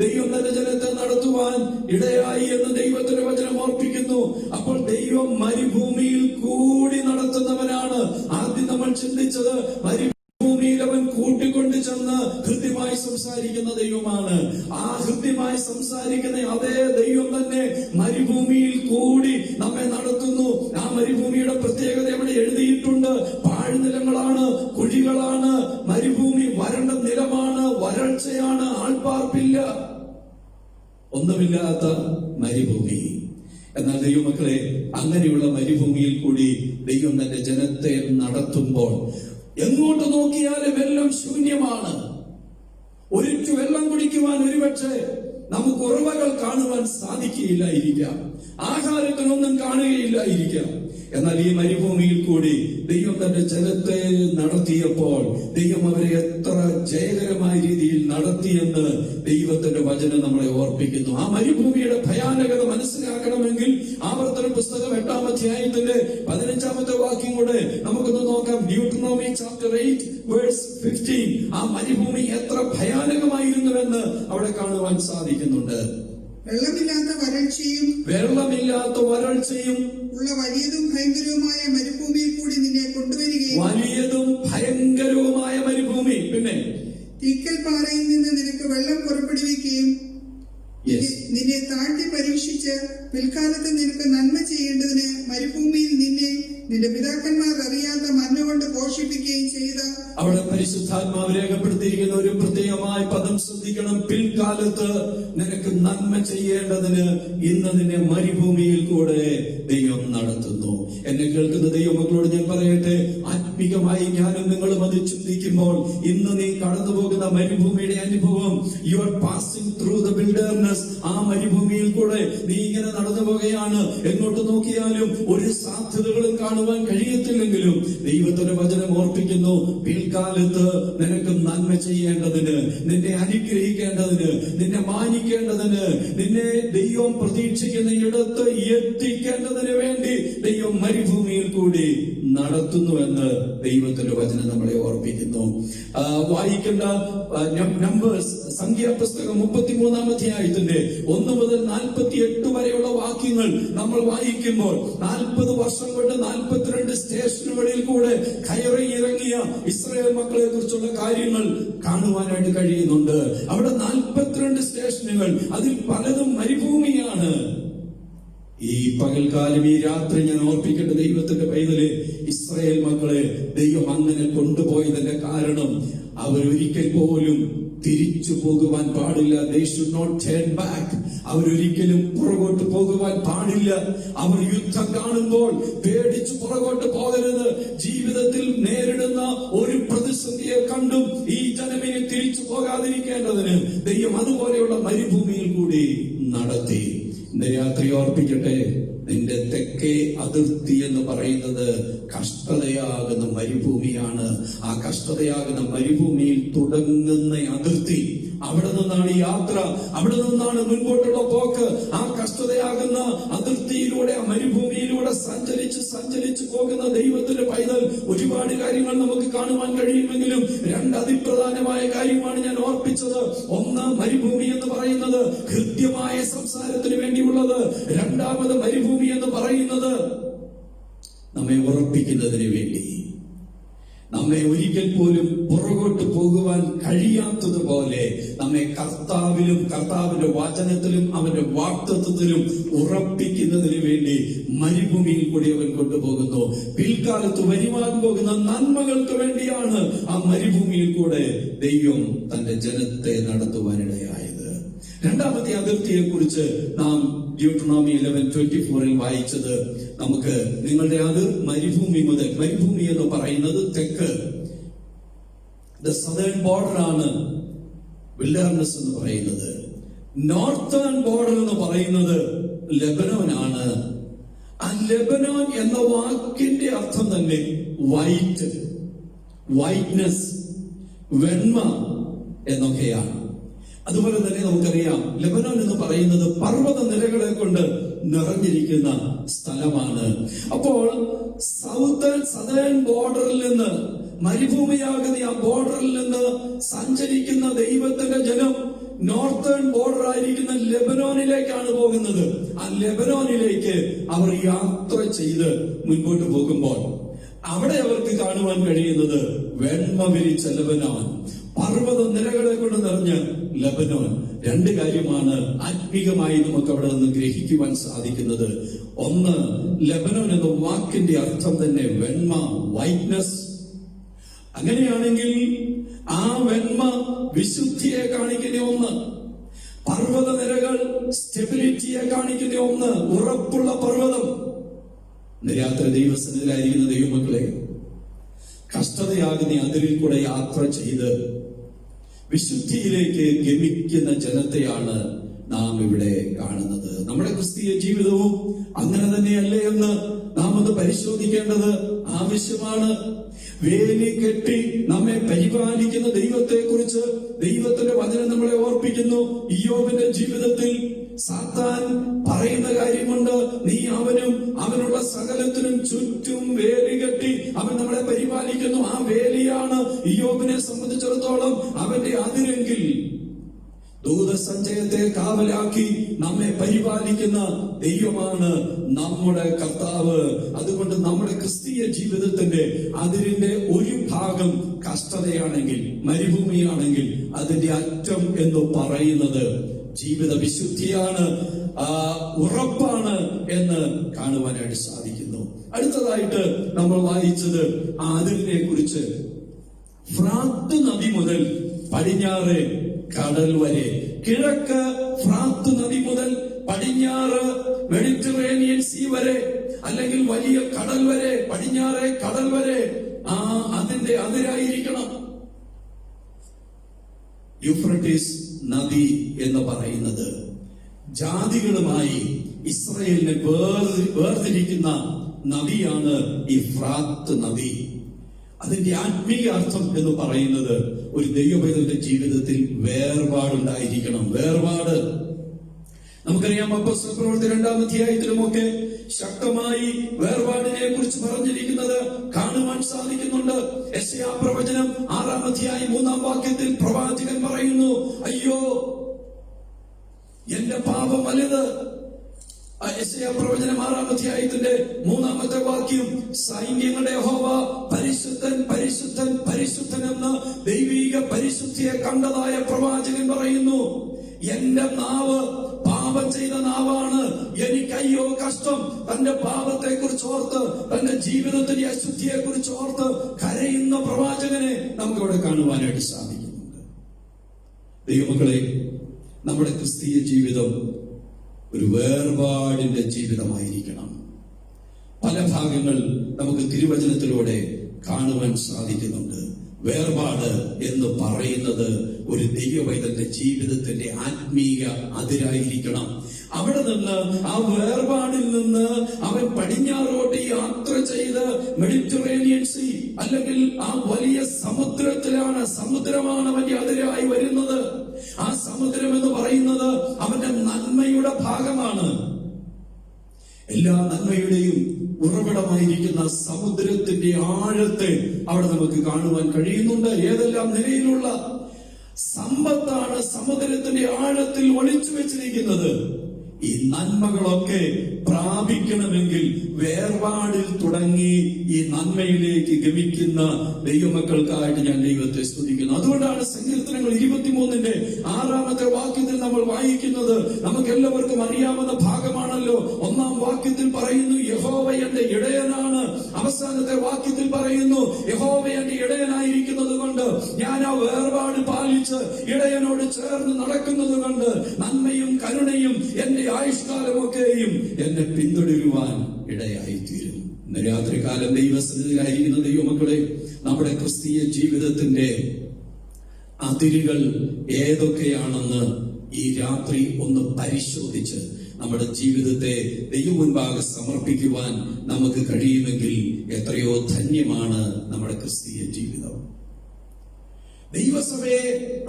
ദൈവം തന്റെ ജനത്തെ നടത്തുവാൻ ഇടയായി എന്ന് ദൈവത്തിന്റെ വചനം ഓർപ്പിക്കുന്നു. അപ്പോൾ ദൈവം മരുഭൂമിയിൽ കൂടി നടത്തുന്നവനാണ്. ആദ്യം നമ്മൾ ചിന്തിച്ചത് മരുഭൂമിയിൽ അവൻ കൂട്ടിക്കൊണ്ട് ചെന്ന് ഹൃദ്യമായി സംസാരിക്കുന്ന ദൈവമാണ്. ആ ഹൃദ്യമായി സംസാരിക്കുന്ന അതേ ദൈവം തന്നെ മരുഭൂമിയിൽ കൂടി നമ്മെ നടത്തുന്നു. ആ മരുഭൂമിയുടെ പ്രത്യേകത ഇവിടെ എഴുതിയിട്ടുണ്ട്. പാഴ്നിലങ്ങളാണ്, കുഴികളാണ്, മരുഭൂമി വരണ്ട നിലമാണ്, വരൾച്ചയാണ്, ആൾപ്പാർപ്പില്ല, ഒന്നുമില്ലാത്ത മരുഭൂമി. എന്നാൽ ദൈവമക്കളെ, അങ്ങനെയുള്ള മരുഭൂമിയിൽ കൂടി ദൈവം തന്റെ ജനത്തെ നടത്തുമ്പോൾ എങ്ങോട്ട് നോക്കിയാലും എല്ലാം ശൂന്യമാണ്. ഒരിക്കു വെള്ളം കുടിക്കുവാൻ ഒരുപക്ഷെ നമുക്ക് ഉറവകൾ കാണുവാൻ സാധിക്കുകയില്ലായിരിക്കാം, ആഹാരത്തിനൊന്നും കാണുകയില്ലായിരിക്കാം. എന്നാൽ ഈ മരുഭൂമിയിൽ കൂടി ദൈവം തന്റെ ജനത്തെ നടത്തിയപ്പോൾ ദൈവം അവരെ എത്ര ജയകരമായ രീതിയിൽ നടത്തിയെന്ന് ദൈവത്തിന്റെ വചനം നമ്മളെ ഓർപ്പിക്കുന്നു. ആ മരുഭൂമിയുടെ ഭയാനകത മനസ്സിലാക്കണമെങ്കിൽ ആവർത്തന പുസ്തകം 8-ാം അധ്യായത്തിന്റെ 15-ാമത്തെ വാക്യം കൂടെ നമുക്കൊന്ന് നോക്കാം. Deuteronomy chapter 8:15. ആ മരുഭൂമി എത്ര ഭയാനകമായിരുന്നുവെന്ന് അവിടെ കാണുവാൻ സാധിക്കുന്നുണ്ട്. വെള്ളമില്ലാത്ത വരൾച്ചയും ഉള്ള വലിയതും ഭയങ്കരവുമായ മരുഭൂമിയിൽ കൂടി നിന്നെ കൊണ്ടുവരികയും, വലിയതും ഭയങ്കരവുമായ മരുഭൂമി, പിന്നെ തീക്കൽ പാറയിൽ നിന്ന് നിനക്ക് വെള്ളം പുറപ്പെടുവിക്കുകയും നിന്നെ താഴ്ത്തി പരീക്ഷിച്ച് പിൽക്കാലത്ത് നിനക്ക് നന്മ ചെയ്യേണ്ടതിന് മരുഭൂമിയിൽ നിന്നെ നിന്റെ പിതാക്കന്മാർ അറിയാത്ത മന്ന കൊണ്ട് പോഷിപ്പിക്കുകയും ചെയ്ത. അവിടെ പരിശുദ്ധാത്മാവ് രേഖപ്പെടുത്തിയിരിക്കുന്ന ഒരു പ്രത്യേകമായ പദം ശ്രദ്ധിക്കണം. പിൽക്കാലത്ത് നിനക്ക് നന്മ ചെയ്യേണ്ടതിന് ഇന്ന് നിന്നെ മരുഭൂമിയിൽ കൂടെ ദൈവം നടത്തുന്നു. എന്നെ കേൾക്കുന്ന ദൈവമക്കളോട് ഞാൻ പറയട്ടെ, ആത്മീകമായി ഞാനും നിങ്ങളും അത് ചിന്തിക്കുമ്പോൾ ഇന്ന് നീ കടന്നു പോകുന്ന മരുഭൂമിയുടെ അനുഭവം, you are passing through the wilderness. ആ മരുഭൂമിയിൽ കൂടെ നീ ഇങ്ങനെ നടന്നു പോകുകയാണ്. എങ്ങോട്ട് നോക്കിയാലും ഒരു സാധ്യതകളും കാണുവാൻ കഴിയത്തില്ലെങ്കിലും ദൈവത്തിന്റെ വചനം ഓർപ്പിക്കുന്നു, പിൽക്കാലത്ത് നിനക്ക് നന്മ ചെയ്യേണ്ടതിന്, നിന്നെ അനുഗ്രഹിക്കേണ്ടതിന്, നിന്നെ മാനിക്കേണ്ടതിന്, നിന്നെ ദൈവം പ്രതീക്ഷിക്കുന്ന ഇടത്ത് എത്തിക്കേണ്ടതിന് വേണ്ടി ദൈവം മരുഭൂമിയിൽ കൂടി നടത്തുന്നുവെന്ന് ദൈവത്തിന്റെ വചനം നമ്മളെ ഓർപ്പിക്കുന്നു. വായിക്കേണ്ട നമ്പേഴ്സ്, സംഖ്യാപുസ്തകം 33-ാം അധ്യായത്തിന്റെ 1 മുതൽ 48 വരെയുള്ള വാക്യങ്ങൾ നമ്മൾ വായിക്കുമ്പോൾ 40 വർഷം കൊണ്ട് 42 സ്റ്റേഷനുകളിൽ കൂടെ കയറി ഇറങ്ങിയ ഇസ്രായേൽ മക്കളെ കുറിച്ചുള്ള കാര്യങ്ങൾ കാണുവാനായിട്ട് കഴിയുന്നുണ്ട്. അവിടെ 42 സ്റ്റേഷനുകൾ, അതിൽ പലതും മരുഭൂമിയാണ്. ഈ പകൽക്കാലം, ഈ രാത്രി ഞാൻ ഓർപ്പിക്കേണ്ട ദൈവത്തിന്റെ പൈതല്, ഇസ്രായേൽ മക്കളെ ദൈവം അങ്ങനെ കൊണ്ടുപോയതിന്റെ കാരണം അവരൊരിക്കൽ പോലും തിരിച്ചു പോകുവാൻ പാടില്ല. They should not turn back. അവരൊരിക്കലും പുറകോട്ട് പോകുവാൻ പാടില്ല. അവർ യുദ്ധം കാണുമ്പോൾ പേടിച്ചു പുറകോട്ട് പോകരുത്. ജീവിതത്തിൽ നേരിടുന്ന ഒരു പ്രതിസന്ധിയെ കണ്ടും ഈ ജനമേ തിരിച്ചു പോകാതിരിക്കേണ്ടതിന് ദൈവം അതുപോലെയുള്ള മരുഭൂമിയിൽ കൂടി നടത്തി. ഇന്ന് രാത്രി ഓർപ്പിക്കട്ടെ, നിന്റെ തെക്കേ അതിർത്തി എന്ന് പറയുന്നത് കഷ്ടതയാകുന്ന മരുഭൂമിയാണ്. ആ കഷ്ടതയാകുന്ന മരുഭൂമിയിൽ തുടങ്ങുന്ന അതിർത്തി, അവിടെ നിന്നാണ് ഈ യാത്ര, അവിടെ നിന്നാണ് മുൻപോട്ടുള്ള പോക്ക്. ആ കഷ്ടതയാകുന്ന അതിർത്തിയിലൂടെ, ആ മരുഭൂമിയിലൂടെ സഞ്ചരിച്ച് പോകുന്ന ദൈവത്തിന്റെ പൈതൽ, ഒരുപാട് കാര്യങ്ങൾ നമുക്ക് കാണുവാൻ കഴിയുമെങ്കിലും രണ്ട് അതിപ്രധാനമായ കാര്യമാണ് ഞാൻ ഓർപ്പിച്ചത്. ഒന്ന്, മരുഭൂമി എന്ന് പറയുന്നത് ഹൃദ്യമായ സംസാരത്തിന് വേണ്ടിയുള്ളത്. രണ്ടാമത്, മരുഭൂമി എന്ന് പറയുന്നത് നമ്മെ ഉറപ്പിക്കുന്നതിന് വേണ്ടി, നമ്മെ ഒരിക്കൽ പോലും പുറകോട്ട് പോകുവാൻ കഴിയാത്തതുപോലെ നമ്മെ കർത്താവിലും കർത്താവിന്റെ വചനത്തിലും അവന്റെ വാഗ്ദത്തത്തിലും ഉറപ്പിക്കുന്നതിന് വേണ്ടി മരുഭൂമിയിൽ കൂടി അവൻ കൊണ്ടുപോകുന്നു. പിൽക്കാലത്ത് വരുവാൻ പോകുന്ന നന്മകൾക്ക് വേണ്ടിയാണ് ആ മരുഭൂമിയിൽ കൂടെ ദൈവം തന്റെ ജനത്തെ നടത്തുവാനിടയായത്. രണ്ടാമത്തെ അതിർത്തിയെ കുറിച്ച് നാം ഡ്യൂട്ടോണോമി 11:24 വായിച്ചത് നമുക്ക്, നിങ്ങളുടെ അതിർ മരുഭൂമി മുതൽ, മരുഭൂമി എന്ന് പറയുന്നത് തെക്ക്, ദ സദേൺ ബോർഡർ ആണ് വിൽഡർനെസ് എന്ന് പറയുന്നത്. നോർത്തേൺ ബോർഡർ എന്ന് പറയുന്നത് ലെബനോൻ ആണ്. ആ ലെബനോൻ എന്ന വാക്കിന്റെ അർത്ഥം തന്നെ വൈറ്റ്, വൈറ്റ്നസ്, വെണ്മ എന്നൊക്കെയാണ്. അതുപോലെ തന്നെ നമുക്കറിയാം, ലെബനോൻ എന്ന് പറയുന്നത് പർവ്വത നിരകളെ കൊണ്ട് നിറഞ്ഞിരിക്കുന്ന സ്ഥലമാണ്. അപ്പോൾ സദേൺ ബോർഡറിൽ നിന്ന്, മരുഭൂമിയാകുന്ന ആ ബോർഡറിൽ നിന്ന് സഞ്ചരിക്കുന്ന ദൈവത്തിന്റെ ജനം നോർത്തേൺ ബോർഡർ ആയിരിക്കുന്ന ലെബനോനിലേക്കാണ് പോകുന്നത്. ആ ലെബനോനിലേക്ക് അവർ യാത്ര ചെയ്ത് മുൻപോട്ട് പോകുമ്പോൾ അവിടെ അവർക്ക് കാണുവാൻ കഴിയുന്നത് വെണ്മ വിരിച്ച ലെബനോൻ, പർവ്വത നിരകളെ കൊണ്ട് നിറഞ്ഞ ലെബനോൻ. രണ്ട് കാര്യമാണ് ആത്മീകമായി നമുക്ക് അവിടെ നിന്ന് ഗ്രഹിക്കുവാൻ സാധിക്കുന്നത്. ഒന്ന്, ലെബനോൻ എന്ന വാക്കിന്റെ അർത്ഥം തന്നെ വെണ്മ, വൈറ്റ്നസ്. അങ്ങനെയാണെങ്കിൽ ആ വെണ്മ വിശുദ്ധിയെ കാണിക്കുന്ന ഒന്ന്, പർവ്വത നിരകൾ സ്റ്റെബിലിറ്റിയെ കാണിക്കുന്ന ഒന്ന്, ഉറപ്പുള്ള പർവ്വതം. രാത്രി ദൈവസന്നിധിയിലായിരിക്കുന്ന ദൈവമക്കളെ, കഷ്ടതയാകുന്ന അതിരിൽ കൂടെ യാത്ര ചെയ്ത് വിശുദ്ധിയിലേക്ക് ഗമിക്കുന്ന ജനത്തെയാണ് നാം ഇവിടെ കാണുന്നത്. നമ്മുടെ ക്രിസ്തീയ ജീവിതവും അങ്ങനെ തന്നെയല്ലേ എന്ന് നാം അത് പരിശോധിക്കേണ്ടത് ആവശ്യമാണ്. വേലി കെട്ടി നമ്മെ പരിപാലിക്കുന്ന ദൈവത്തെ കുറിച്ച് ദൈവത്തിന്റെ വചനം നമ്മളെ ഓർപ്പിക്കുന്നു. ഇയ്യോബിന്റെ ജീവിതത്തിൽ സാത്താൻ പറയുന്ന കാര്യമുണ്ട്, നീ അവനും അവനുള്ള സകലത്തിനും ചുറ്റും വേലി കെട്ടി അവൻ നമ്മളെ പരിപാലിക്കുന്നു. ആ വേലിയാണ് ഇയ്യോബിനെ സംബന്ധിച്ചിടത്തോളം അവന്റെ അതിരെങ്കിൽ ദൂതസഞ്ചയത്തെ കാവലാക്കി നമ്മെ പരിപാലിക്കുന്ന ദൈവമാണ് നമ്മുടെ കർത്താവ്. അതുകൊണ്ട് നമ്മുടെ ക്രിസ്തീയ ജീവിതത്തിന്റെ അതിരിന്റെ ഒരു ഭാഗം കഷ്ടതയാണെങ്കിൽ, മരുഭൂമിയാണെങ്കിൽ, അതിന്റെ അറ്റം എന്ന് പറയുന്നത് ജീവിത വിശുദ്ധിയാണ്, ഉറപ്പാണ് എന്ന് കാണുവാനായിട്ട് സാധിക്കുന്നു. അടുത്തതായിട്ട് നമ്മൾ വായിച്ചത് ആ അതിരിനെ കുറിച്ച്. ഫ്രാത്ത് നദി മുതൽ പടിഞ്ഞാറ് കടൽ വരെ, കിഴക്ക് ഫ്രാത്ത് നദി മുതൽ പടിഞ്ഞാറ് മെഡിറ്ററേനിയൻ സീ വരെ, അല്ലെങ്കിൽ വലിയ കടൽ വരെ, പടിഞ്ഞാറെ കടൽ വരെ അതിന്റെ അതിരായിരിക്കണം. യൂഫ്രട്ടീസ് നദി എന്ന് പറയുന്നത് ജാതികളുമായി ഇസ്രായേലിനെ വേർതിരിക്കുന്ന നദിയാണ് ഈ ഫ്രാത്ത് നദി. അതിന്റെ ആത്മീയ അർത്ഥം എന്ന് പറയുന്നത് ഒരു ദൈവപൈതലിന്റെ ജീവിതത്തിൽ വേർപാടുണ്ടായിരിക്കണം. വേർപാട് നമുക്കറിയാം. അപ്പോസ്തല പ്രവൃത്തി 2-ാം അധ്യായത്തിലുമൊക്കെ ശക്തമായി വേർപാടിനെ കുറിച്ച് പറഞ്ഞിരിക്കുന്നത് കാണുവാൻ സാധിക്കുന്നുണ്ട്. യെശയ്യാ പ്രവചനം 6-ാം അധ്യായം 3-ാം വാക്യത്തിൽ പ്രവാചകൻ പറയുന്നു, അയ്യോ എന്റെ പാപം വലുത്. യെശയ്യാ പ്രവചനം 6-ാം അധ്യായത്തിന്റെ 3-ാമത്തെ വാക്യം, സൈന്യങ്ങളുടെ യഹോവ പരിശുദ്ധൻ പരിശുദ്ധൻ പരിശുദ്ധൻ എന്ന ദൈവിക പരിശുദ്ധിയെ കണ്ടതായ പ്രവാചകൻ പറയുന്നു, എന്റെ നാവ് പാപം ചെയ്ത നാവാണ്, എനിക്ക് അയ്യോ കഷ്ടം. തന്റെ പാപത്തെ കുറിച്ച് ഓർത്ത്, തന്റെ ജീവിതത്തിന്റെ അശുദ്ധിയെ കുറിച്ച് ഓർത്ത് കരയുന്ന പ്രവാചകനെ നമുക്കിവിടെ കാണുവാനായിട്ട് സാധിക്കുന്നുണ്ട്. ദൈവമക്കളെ, നമ്മുടെ ക്രിസ്തീയ ജീവിതം ഒരു വേർപാടിന്റെ ജീവിതമായിരിക്കണം. പല ഭാഗങ്ങൾ നമുക്ക് തിരുവചനത്തിലൂടെ കാണുവാൻ സാധിക്കുന്നുണ്ട്. വേർപാട് എന്ന് പറയുന്നത് ഒരു ദൈവപൈതലിന്റെ ജീവിതത്തിന്റെ ആത്മീയ അതിരായിരിക്കണം. അവിടെ നിന്ന് ആ വേർപാടിൽ നിന്ന് അവൻ പടിഞ്ഞാറോട്ട് യാത്ര ചെയ്ത് മെഡിറ്ററേനിയൻ സീ അല്ലെങ്കിൽ ആ വലിയ സമുദ്രമാണ് അവന്റെ അതിരായി വരുന്നത്. ആ സമുദ്രം എന്ന് പറയുന്നത് അവന്റെ നന്മയുടെ ഭാഗമാണ്. എല്ലാ നന്മയുടെയും ഉറവിടമായിരിക്കുന്ന സമുദ്രത്തിന്റെ ആഴത്തെ അവിടെ നമുക്ക് കാണുവാൻ കഴിയുന്നുണ്ട്. ഏതെല്ലാം നിലയിലുള്ള സമ്പത്താണ് സമുദ്രത്തിന്റെ ആഴത്തിൽ ഒളിച്ചു വെച്ചിരിക്കുന്നത്. ഈ നന്മകളൊക്കെ പ്രാപിക്കണമെങ്കിൽ വേർപാടിൽ തുടങ്ങി ഈ നന്മയിലേക്ക് ഗമിക്കുന്ന ദൈവമക്കൾക്കായിട്ട് ഞാൻ ദൈവത്തെ സ്തുതിക്കുന്നു. അതുകൊണ്ടാണ് സങ്കീർത്തനങ്ങൾ 23-ന്റെ വാക്യത്തിൽ നമ്മൾ വായിക്കുന്നത്. നമുക്ക് എല്ലാവർക്കും അറിയാവുന്ന ഭാഗമാണല്ലോ. 1-ാം വാക്യത്തിൽ പറയുന്നു, യഹോവ എന്റെ ഇടയനാണ്. അവസാനത്തെ വാക്യത്തിൽ പറയുന്നു, യഹോവ എന്റെ ഇടയനായിരിക്കുന്നത് കൊണ്ട് ഞാൻ ആ വേർപാട് പാലിച്ച് ഇടയനോട് ചേർന്ന് നടക്കുന്നത് കൊണ്ട് നന്മയും കരുണയും എന്റെ ആയുഷ്കാലമൊക്കെയും എന്നെ പിന്തുടരുവാൻ ഇടയായിത്തീരും. ഇന്ന് രാത്രികാലം ദൈവസന്നിധിയിലായിരിക്കുന്ന ദൈവമക്കളെ, നമ്മുടെ ക്രിസ്തീയ ജീവിതത്തിന്റെ അതിരുകൾ ഏതൊക്കെയാണെന്ന് ഈ രാത്രി ഒന്ന് പരിശോധിച്ച് നമ്മുടെ ജീവിതത്തെ ദൈവം മുൻപാകെ സമർപ്പിക്കുവാൻ നമുക്ക് കഴിയുമെങ്കിൽ എത്രയോ ധന്യമാണ് നമ്മുടെ ക്രിസ്തീയ ജീവിതം. ദൈവസഭയെ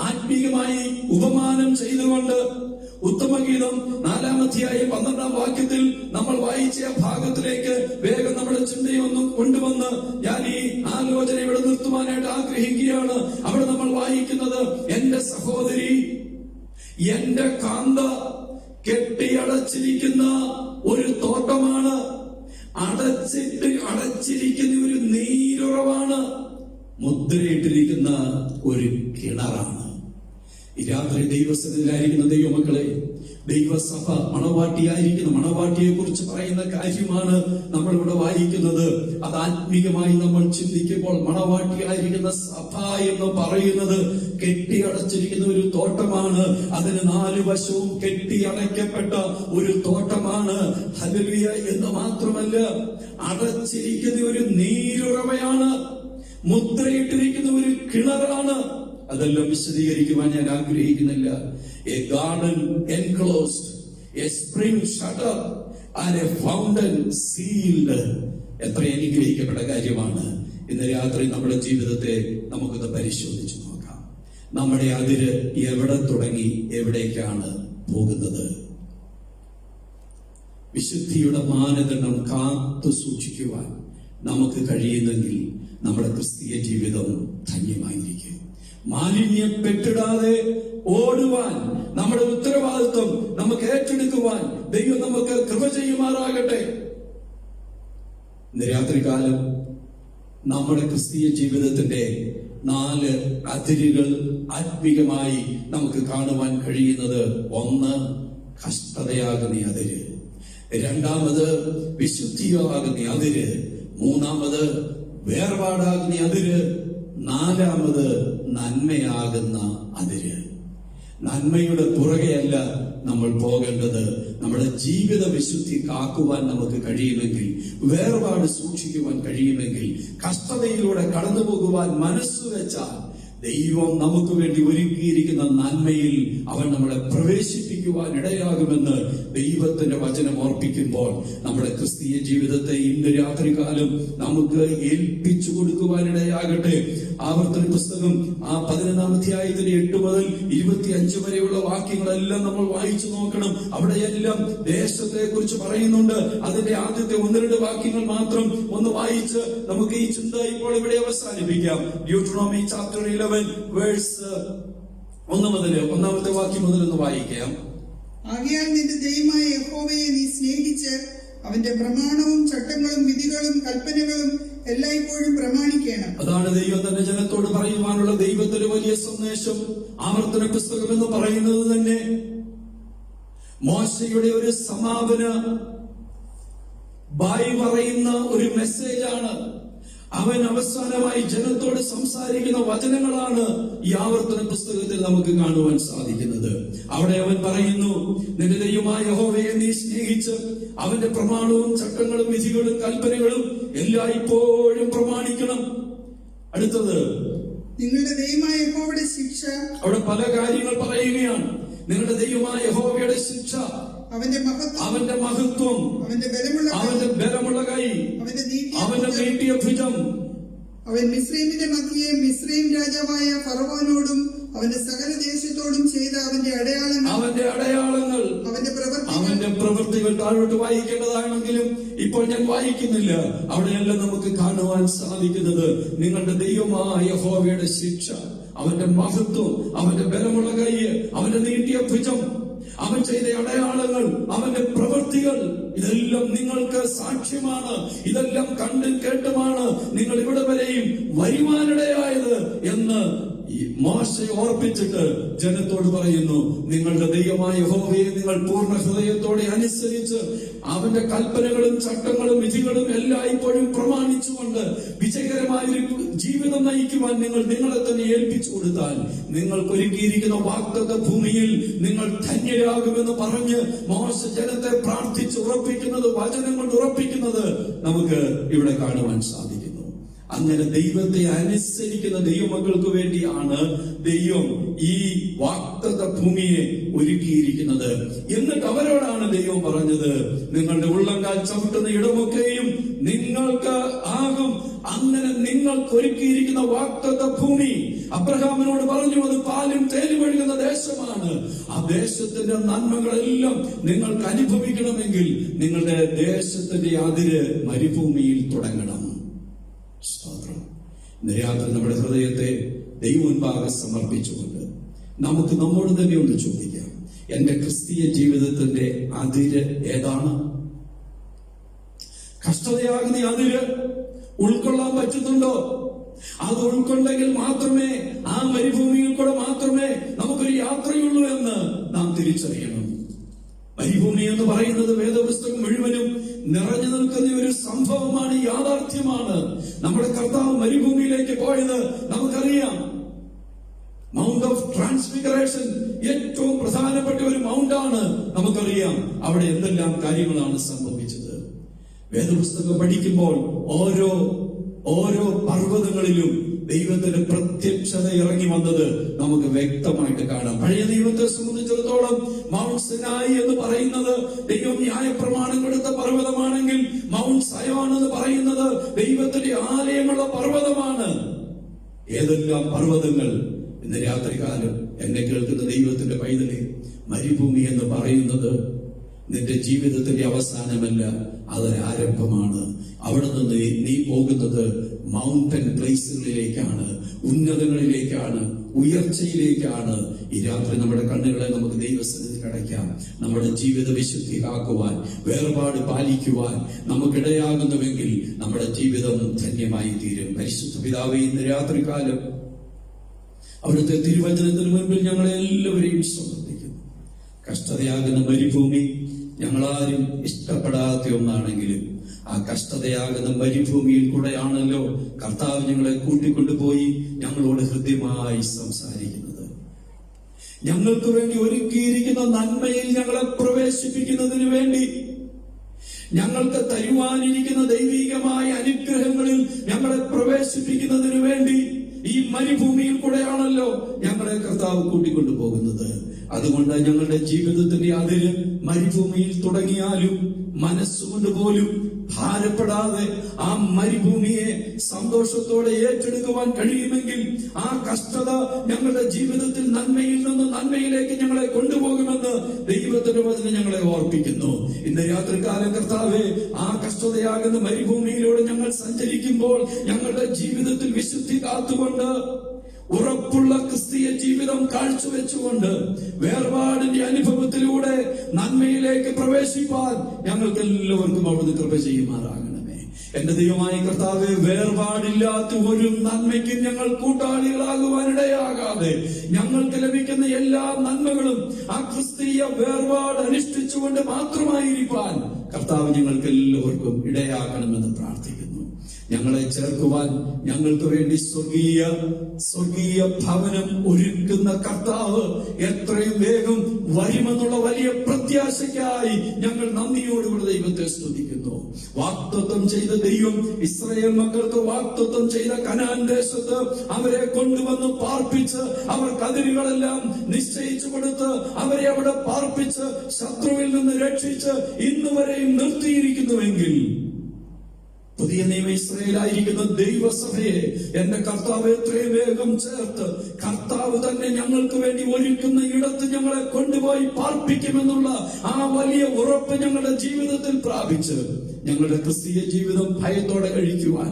ആത്മീയമായി ഉപമാനം ചെയ്തുകൊണ്ട് ഉത്തമഗീതം 4-ാം അധ്യായം 12-ാം വാക്യത്തിൽ നമ്മൾ വായിച്ച ഭാഗത്തിലേക്ക് വേഗം നമ്മുടെ ചിന്തയൊന്നും കൊണ്ടുവന്ന് ഞാൻ ഈ ആലോചന ഇവിടെ നിർത്തുവാനായിട്ട് ആഗ്രഹിക്കുകയാണ്. അവിടെ നമ്മൾ വായിക്കുന്നത്, എന്റെ സഹോദരി, എന്റെ കാന്ത കെട്ടിയടച്ചിരിക്കുന്ന ഒരു തോട്ടമാണ്, അടച്ചിരിക്കുന്ന ഒരു നീരുറവാണ്, മുദ്രയിട്ടിരിക്കുന്ന ഒരു കിണറാണ്. ഈ രാത്രി ദൈവസന്നിധിയിലായിരിക്കുന്ന ദൈവമക്കളെ, ദൈവസഭ മണവാട്ടിയായിരിക്കുന്ന മണവാട്ടിയെ കുറിച്ച് പറയുന്ന കാര്യമാണ് നമ്മൾ ഇവിടെ വായിക്കുന്നത്. അത് ആത്മീയമായി നമ്മൾ ചിന്തിക്കുമ്പോൾ മണവാട്ടിയായിരിക്കുന്ന സഭ എന്ന് പറയുന്നത് കെട്ടിയടച്ചിരിക്കുന്ന ഒരു തോട്ടമാണ്. അതിന് 4 വശവും കെട്ടിയടയ്ക്കപ്പെട്ട ഒരു തോട്ടമാണ്. ഹല്ലേലൂയ. എന്ന് മാത്രമല്ല, അടച്ചിരിക്കുന്ന ഒരു നീരുറവയാണ്, മുദ്രയിട്ടിരിക്കുന്ന ഒരു കിണറാണ്. അതെല്ലാം വിശദീകരിക്കുവാൻ ഞാൻ ആഗ്രഹിക്കുന്നില്ല. A garden enclosed, A spring shut up and A fountain sealed. എത്ര അനുഗ്രഹിക്കപ്പെട്ട കാര്യമാണ്. ഇന്ന് രാത്രി നമ്മുടെ ജീവിതത്തെ നമുക്കൊന്ന് പരിശോധിച്ചു നോക്കാം. നമ്മുടെ അതിര് എവിടെ തുടങ്ങി എവിടേക്കാണ് പോകുന്നത്? വിശുദ്ധിയുടെ മാനദണ്ഡം കാത്തു സൂക്ഷിക്കുവാൻ നമുക്ക് കഴിയുന്നെങ്കിൽ നമ്മുടെ ക്രിസ്തീയ ജീവിതം ധന്യമായിരിക്കും. മാലിന്യപ്പെട്ടിടാതെ ഓടുവാൻ നമ്മുടെ ഉത്തരവാദിത്വം നമുക്ക് ഏറ്റെടുക്കുവാൻ ദൈവം നമുക്ക് കൃപ ചെയ്യുമാറാകട്ടെ. ഇന്ന് രാത്രികാലം നമ്മുടെ ക്രിസ്തീയ ജീവിതത്തിന്റെ 4 അതിരുകൾ ആത്മീകമായി നമുക്ക് കാണുവാൻ കഴിയുന്നത്: 1, കഷ്ടതയാകുന്ന അതിര്; 2, വിശുദ്ധിയാകുന്ന അതിര്; 3, വേർപാടാകുന്ന അതിര്; 4, നന്മയാകുന്ന അതിര്. നന്മയുടെ പുറകെയല്ല നമ്മൾ പോകേണ്ടത്. നമ്മുടെ ജീവിത വിശുദ്ധി കാക്കുവാൻ നമുക്ക് കഴിയുമെങ്കിൽ, വേർപാട് സൂക്ഷിക്കുവാൻ കഴിയുമെങ്കിൽ, കഷ്ടതയിലൂടെ കടന്നു പോകുവാൻ മനസ്സുവെച്ചാൽ ദൈവം നമുക്ക് വേണ്ടി ഒരുക്കിയിരിക്കുന്ന നന്മയിൽ അവൻ നമ്മളെ പ്രവേശിപ്പിക്കുവാൻ ഇടയാകുമെന്ന് ദൈവത്തിന്റെ വചനം ഓർപ്പിക്കുമ്പോൾ നമ്മുടെ ക്രിസ്തീയ ജീവിതത്തെ ഇന്ന് രാത്രികാലം നമുക്ക് ഏൽപ്പിച്ചു കൊടുക്കുവാൻ ഇടയാകട്ടെ. ആവർത്തന പുസ്തകം 11-ാം അധ്യായത്തിന്റെ 8 മുതൽ 25 വരെയുള്ള വാക്യങ്ങളെല്ലാം നമ്മൾ വായിച്ചു നോക്കണം. അവിടെയെല്ലാം ദേശത്തെ കുറിച്ച് പറയുന്നുണ്ട്. അതിന്റെ ആദ്യത്തെ 1-2 വാക്യങ്ങൾ മാത്രം ഒന്ന് വായിച്ച് നമുക്ക് ഈ ചിന്ത ഇപ്പോൾ ഇവിടെ അവസാനിപ്പിക്കാം. ഡ്യൂട്ടറോണമി ചാപ്റ്റർ 11 വേഴ്സ് 1 മുതൽ 1-ാമത്തെ വാക്യം മുതൽ ഒന്ന് വായിക്കാം. ആകയാൽ നിന്റെ ദൈവമായ യഹോവയെ നീ സ്നേഹിച്ച് അവന്റെ പ്രമാണവും ചട്ടങ്ങളും വിധികളും കൽപ്പനകളും എല്ലായ്പ്പോഴും പ്രമാണിക്കണം. അതാണ് ദൈവം തന്റെ ജനത്തോട് പറയുവാനുള്ള ദൈവത്തിന്റെ വലിയ സന്ദേശം. ആവർത്തന പുസ്തകം എന്ന് പറയുന്നത് തന്നെ മോശയുടെ ഒരു സമാപന ബായി പറയുന്ന ഒരു മെസ്സേജാണ്. അവൻ അവസാനമായി ജനത്തോട് സംസാരിക്കുന്ന വചനങ്ങളാണ് ഈ ആവർത്തന പുസ്തകത്തിൽ നമുക്ക് കാണുവാൻ സാധിക്കുന്നത്. അവിടെ അവൻ പറയുന്നു, നിന്റെ ദൈവമായ യഹോവയെ നീ സ്നേഹിച്ച് അവന്റെ പ്രമാണവും ചട്ടങ്ങളും വിധികളും കൽപ്പനകളും എല്ലായ്പ്പോഴും പ്രമാണിക്കണം. അടുത്തത്, നിങ്ങളുടെ ദൈവമായ യഹോവയുടെ ശിക്ഷ. അവിടെ പല കാര്യങ്ങൾ പറയുകയാണ്. നിങ്ങളുടെ ദൈവമായ യഹോവയുടെ ശിക്ഷ അവന്റെ മഹത്വം, അവന്റെ മഹത്വം, അവന്റെ ബലമുള്ള കൈ, അവന്റെ നീട്ടിയ ഭുജം. അവൻ മിസ്രൈമിന്റെ മധ്യേ മിസ്രൈം രാജാവായ ഫറവോനോടും അവന്റെ സകല ദേശത്തോടും ചെയ്ത അവന്റെ അടയാളങ്ങൾ, അവന്റെ പ്രവൃത്തികൾ താഴോട്ട് വായിക്കേണ്ടതാണെങ്കിലും ഇപ്പോൾ ഞാൻ വായിക്കുന്നില്ല. അവിടെയെല്ലാം നമുക്ക് കാണുവാൻ സാധിക്കുന്നത് നിങ്ങളുടെ ദൈവമായ യഹോവയുടെ ശിക്ഷ, അവന്റെ മഹത്വം, അവന്റെ ബലമുള്ള കൈ, അവന്റെ നീട്ടിയ ഭുജം, അവൻ ചെയ്ത അടയാളങ്ങൾ, അവന്റെ പ്രവൃത്തികൾ, ഇതെല്ലാം നിങ്ങൾക്ക് സാക്ഷ്യമാണ്. ഇതെല്ലാം കണ്ടും കേട്ടുമാണ് നിങ്ങൾ ഇവിടെ വരെയും വരുവാനിടയായത് എന്ന് മോശയെ ഓർപ്പിച്ചിട്ട് ജനത്തോട് പറയുന്നു, നിങ്ങളുടെ ദൈവമായ യഹോവയെ നിങ്ങൾ പൂർണ്ണ ഹൃദയത്തോടെ അനുസരിച്ച് അവന്റെ കൽപ്പനകളും ചട്ടങ്ങളും വിധികളും എല്ലാം ഇപ്പോഴും പ്രമാണിച്ചുകൊണ്ട് വിജയകരമായൊരു ജീവിതം നയിക്കുവാൻ നിങ്ങൾ നിങ്ങളെ തന്നെ ഏൽപ്പിച്ചു കൊടുത്താൽ നിങ്ങൾക്ക് ഒരുക്കിയിരിക്കുന്ന വാഗ്ദത്ത ഭൂമിയിൽ നിങ്ങൾ ധന്യരാകുമെന്ന് പറഞ്ഞ് മോശ ജനത്തെ പ്രാർത്ഥിച്ച് ഉറപ്പിക്കുന്നത്, വചനം കൊണ്ട് ഉറപ്പിക്കുന്നത് നമുക്ക് ഇവിടെ കാണുവാൻ സാധിക്കുന്നു. അങ്ങനെ ദൈവത്തെ അനുസരിക്കുന്ന ദൈവമക്കൾക്ക് വേണ്ടിയാണ് ദൈവം ഈ വാഗ്ദത്ത ഭൂമിയെ ഒരുക്കിയിരിക്കുന്നത്. എന്നിട്ട് അവരോടാണ് ദൈവം പറഞ്ഞത്, നിങ്ങളുടെ ഉള്ളങ്കാൽ ചവിട്ടുന്ന ഇടമൊക്കെയും നിങ്ങൾക്ക് ആകും. അങ്ങനെ നിങ്ങൾക്ക് ഒരുക്കിയിരിക്കുന്ന വാഗ്ദത്ത ഭൂമി അബ്രഹാമിനോട് പറഞ്ഞു, അത് പാലും തേനും ഒഴുകുന്ന ദേശമാണ്. ആ ദേശത്തിന്റെ നന്മകളെല്ലാം നിങ്ങൾക്ക് അനുഭവിക്കണമെങ്കിൽ നിങ്ങളുടെ ദേശത്തിന്റെ അതിര് മരുഭൂമിയിൽ തുടങ്ങണം. സ്തോത്രം. ഇന്ന് രാത്രി നമ്മുടെ ഹൃദയത്തെ ദൈവമുൻപാകെ സമർപ്പിച്ചുകൊണ്ട് നമുക്ക് നമ്മോട് തന്നെ ഒന്ന് ചോദിക്കാം, എന്റെ ക്രിസ്തീയ ജീവിതത്തിന്റെ അതിര് ഏതാണ്? കഷ്ടതയാകുന്ന അതിര് ഉൾക്കൊള്ളാൻ പറ്റുന്നുണ്ടോ? അത് ഉൾക്കൊണ്ടെങ്കിൽ മാത്രമേ ആ മരുഭൂമിയിൽ കൂടെ മാത്രമേ നമുക്കൊരു യാത്രയുള്ളൂ എന്ന് നാം തിരിച്ചറിയണം. മരുഭൂമി എന്ന് പറയുന്നത് വേദപുസ്തകം മുഴുവനും നിറഞ്ഞു നിൽക്കുന്ന ഒരു സംഭവമാണ്, യാഥാർത്ഥ്യമാണ്. നമ്മുടെ കർത്താവ് മരുഭൂമിയിലേക്ക് പോയത് നമുക്കറിയാം. മൗണ്ട് ഓഫ് ട്രാൻസ്ഫിഗറേഷൻ ഏറ്റവും പ്രധാനപ്പെട്ട ഒരു മൗണ്ടാണ്, നമുക്കറിയാം. അവിടെ എന്തെല്ലാം കാര്യങ്ങളാണ് സംഭവിച്ചത്. വേദപുസ്തകം പഠിക്കുമ്പോൾ ഓരോ പർവ്വതങ്ങളിലും ദൈവത്തിന്റെ പ്രത്യക്ഷത ഇറങ്ങി വന്നത് നമുക്ക് വ്യക്തമായിട്ട് കാണാം. പഴയ നിയമത്തെ സംബന്ധിച്ചിടത്തോളം മൗണ്ട് സിനായി എന്ന് പറയുന്നത് ദൈവം ന്യായപ്രമാണം കൊടുത്ത പർവ്വതമാണെങ്കിൽ, മൗണ്ട് സയോൻ എന്ന് പറയുന്നത് ദൈവത്തിന്റെ ആലയമുള്ള പർവ്വതമാണ്. ഏതെല്ലാം പർവ്വതങ്ങൾ! ഇന്ന് രാത്രികാലം എന്നെ കേൾക്കുന്ന ദൈവത്തിന്റെ പൈതലെ, മരുഭൂമി എന്ന് പറയുന്നത് നിന്റെ ജീവിതത്തിന്റെ അവസാനമല്ല, അതൊരാരംഭമാണ്. അവിടെ നിന്ന് നീ പോകുന്നത് മൗണ്ടൻ പ്ലേസുകളിലേക്കാണ്, ഉന്നതങ്ങളിലേക്കാണ്, ഉയർച്ചയിലേക്കാണ്. ഈ രാത്രി നമ്മുടെ കണ്ണുകളെ നമുക്ക് ദൈവസന്നിധിയിൽ അടയ്ക്കാം. നമ്മുടെ ജീവിത വിശുദ്ധി കാക്കുവാൻ, വേർപാട് പാലിക്കുവാൻ നമുക്കിടയാകുന്നുവെങ്കിൽ നമ്മുടെ ജീവിതം ധന്യമായി തീരും. പരിശുദ്ധ പിതാവേ, ഇന്ന് രാത്രികാലം അവിടുത്തെ തിരുവചനത്തിന് മുൻപിൽ ഞങ്ങളെ എല്ലാവരെയും സമർപ്പിക്കുന്നു. കഷ്ടതയാകുന്ന മരുഭൂമി ഞങ്ങളാരും ഇഷ്ടപ്പെടാത്ത ഒന്നാണെങ്കിലും ആ കഷ്ടതയാകുന്ന മരുഭൂമിയിൽ കൂടെയാണല്ലോ കർത്താവ് ഞങ്ങളെ കൂട്ടിക്കൊണ്ടുപോയി ഞങ്ങളോട് ഹൃദ്യമായി സംസാരിക്കുന്നത്. ഞങ്ങൾക്ക് വേണ്ടി ഒരുക്കിയിരിക്കുന്ന നന്മയിൽ ഞങ്ങളെ പ്രവേശിപ്പിക്കുന്നതിന് വേണ്ടി, ഞങ്ങൾക്ക് തരുവാനിരിക്കുന്ന ദൈവികമായ അനുഗ്രഹങ്ങളിൽ ഞങ്ങളെ പ്രവേശിപ്പിക്കുന്നതിന് വേണ്ടി ഈ മരുഭൂമിയിൽ കൂടെയാണല്ലോ ഞങ്ങളെ കർത്താവ് കൂട്ടിക്കൊണ്ടുപോകുന്നത്. അതുകൊണ്ട് ഞങ്ങളുടെ ജീവിതത്തിന്റെ അതിര് മരുഭൂമിയിൽ തുടങ്ങിയാലും മനസ്സുകൊണ്ട് പോലും ഭാരപ്പെടാതെ ആ മരുഭൂമിയെ സന്തോഷത്തോടെ ഏറ്റെടുക്കുവാൻ കഴിയുമെങ്കിൽ ആ കഷ്ടത ഞങ്ങളുടെ ജീവിതത്തിൽ നന്മയിൽ നിന്ന് നന്മയിലേക്ക് ഞങ്ങളെ കൊണ്ടുപോകുമെന്ന് ദൈവത്തിന്റെ വചനം ഞങ്ങളെ ഓർപ്പിക്കുന്നു. ഇന്ന് രാത്രികാലം കർത്താവേ, ആ കഷ്ടതയാകുന്ന മരുഭൂമിയിലൂടെ ഞങ്ങൾ സഞ്ചരിക്കുമ്പോൾ ഞങ്ങളുടെ ജീവിതത്തിൽ വിശുദ്ധി കാത്തുകൊണ്ട് ഉറപ്പുള്ള ക്രിസ്തീയ ജീവിതം കാഴ്ചവെച്ചുകൊണ്ട് വേർപാടിന്റെ അനുഭവത്തിലൂടെ നന്മയിലേക്ക് പ്രവേശിപ്പാൻ ഞങ്ങൾക്ക് എല്ലാവർക്കും അവിടുന്ന് കൃപ ചെയ്യുമാറാകണമേ. എന്റെ ദൈവമായ കർത്താവേ, വേർപാടില്ലാത്ത ഒരു നന്മയ്ക്കും ഞങ്ങൾ കൂട്ടാളികളാകുവാനിടയാകാതെ ഞങ്ങൾക്ക് ലഭിക്കുന്ന എല്ലാ നന്മകളും ആ ക്രിസ്തീയ വേർപാട് അനുഷ്ഠിച്ചുകൊണ്ട് മാത്രമായിരിക്കാൻ കർത്താവ് ഞങ്ങൾക്ക് എല്ലാവർക്കും ഇടയാക്കണമെന്ന് പ്രാർത്ഥിക്കുന്നു. ഞങ്ങളെ ചേർക്കുവാൻ ഞങ്ങൾക്ക് വേണ്ടി സ്വർഗീയ ഭവനം ഒരുക്കുന്ന കർത്താവ് എത്രയും വേഗം വരുമെന്നുള്ള വലിയ പ്രത്യാശയ്ക്കായി ഞങ്ങൾ നന്ദിയോടുകൂടി ദൈവത്തെ സ്തുതിക്കുന്നു. വാഗ്ദത്തം ചെയ്ത ദൈവം ഇസ്രായേൽ മക്കൾക്ക് വാഗ്ദത്തം ചെയ്ത കനാൻ ദേശത്ത് അവരെ കൊണ്ടുവന്ന് പാർപ്പിച്ച് അവർക്ക് അതിരുകളെല്ലാം നിശ്ചയിച്ചു കൊടുത്ത് അവരെ അവിടെ പാർപ്പിച്ച് ശത്രുവിൽ നിന്ന് രക്ഷിച്ച് ഇന്നുവരെയും നിർത്തിയിരിക്കുന്നുവെങ്കിൽ പുതിയ നിയമ ഇസ്രായേലായിരിക്കുന്ന ദൈവസഭയെ എന്റെ കർത്താവ് എത്രയും വേഗം ചേർത്ത് കർത്താവ് തന്നെ ഞങ്ങൾക്ക് വേണ്ടി ഒരുക്കുന്ന ഇടത്ത് ഞങ്ങളെ കൊണ്ടുപോയി പാർപ്പിക്കുമെന്നുള്ള ആ വലിയ ഉറപ്പ് ഞങ്ങളുടെ ജീവിതത്തിൽ പ്രാപിച്ച് ഞങ്ങളുടെ ക്രിസ്തീയ ജീവിതം ഭയത്തോടെ കഴിക്കുവാൻ,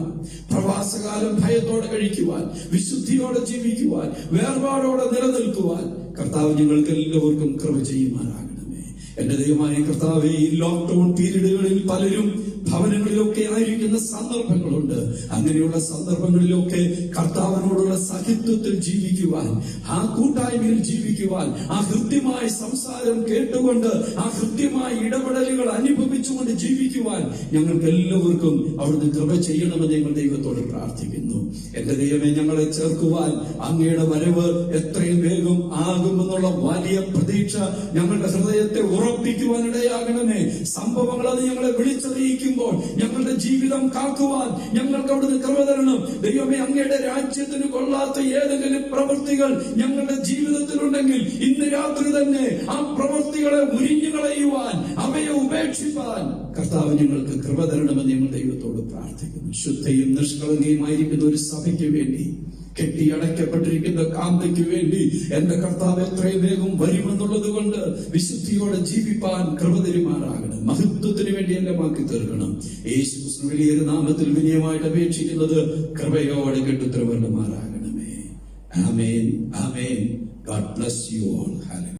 പ്രവാസകാലം ഭയത്തോടെ കഴിക്കുവാൻ, വിശുദ്ധിയോടെ ജീവിക്കുവാൻ, വേർപാടോടെ നിലനിൽക്കുവാൻ കർത്താവ് ഞങ്ങൾക്ക് എല്ലാവർക്കും കൃപ ചെയ്യുമാറാകണമേ. എന്റെ ദൈവമായ കർത്താവേ, ഈ ലോക്ക്ഡൌൺ പീരീഡുകളിൽ പലരും ഭവനങ്ങളിലൊക്കെ ആയിരിക്കുന്ന സന്ദർഭങ്ങളുണ്ട്. അങ്ങനെയുള്ള സന്ദർഭങ്ങളിലൊക്കെ കർത്താവിനോടുള്ള സഹിത്വത്തിൽ ജീവിക്കുവാൻ, ആ കൂട്ടായ്മയിൽ ജീവിക്കുവാൻ, ആ ഹൃദ്യമായ സംസാരം കേട്ടുകൊണ്ട് ആ ഹൃദ്യമായ ഇടപെടലുകൾ അനുഭവിച്ചുകൊണ്ട് ജീവിക്കുവാൻ ഞങ്ങൾക്ക് എല്ലാവർക്കും അവിടുന്ന് കൃപ ചെയ്യണമെന്ന് ഞങ്ങൾ ദൈവത്തോട് പ്രാർത്ഥിക്കുന്നു. എന്റെ ദൈവമേ, ഞങ്ങളെ ചേർക്കുവാൻ അങ്ങയുടെ വരവ് എത്രയും വേഗം ആകുമെന്നുള്ള വലിയ പ്രതീക്ഷ ഞങ്ങളുടെ ഹൃദയത്തെ ഉറപ്പിക്കുവാനിടയാകണമേ. സംഭവങ്ങൾ അത് ഞങ്ങളെ വിളിച്ചറിയിക്കുമ്പോൾ ഞങ്ങളുടെ ജീവിതം കാക്കുവാൻ ഞങ്ങൾക്ക് അവിടുന്ന് കൃപ തരണം. ദൈവമേ, അങ്ങയുടെ രാജ്യത്തിന് കൊള്ളാത്ത ഏതെങ്കിലും പ്രവൃത്തികൾ ഞങ്ങളുടെ ജീവിതത്തിലുണ്ടെങ്കിൽ ഇന്ന് രാത്രി തന്നെ ആ പ്രവൃത്തികളെ ഉരിഞ്ഞു കളയുവാൻ, അവയെ ഉപേക്ഷിപ്പാൻ കർത്താവ് ഞങ്ങൾക്ക് കൃപ തരണമെന്ന് ഞങ്ങൾ ദൈവത്തോട് പ്രാർത്ഥിക്കുന്നു. ശുദ്ധയും നിഷ്കളങ്കയുമായിരിക്കുന്ന ഒരു സഭയ്ക്ക് വേണ്ടി, കെട്ടിയടയ്ക്കപ്പെട്ടിരിക്കുന്ന കാന്തയ്ക്ക് വേണ്ടി എന്റെ കർത്താവ് എത്രയും വേഗം വരുമെന്നുള്ളത് കൊണ്ട് വിശുദ്ധിയോടെ ജീവിപ്പാൻ കൃപ തരുമാറാകണം. മഹത്വത്തിന് വേണ്ടി എന്റെ മാക്കി തീർക്കണം. യേശു ക്രിസ്തു വലിയൊരു നാമത്തിൽ വിനയമായിട്ട് അപേക്ഷിക്കുന്നത് കൃപയോടെ കെട്ടുത്തരവരണമാറാകണമേ. ആമേൻ, ആമേൻ. God bless you all. Hallelujah.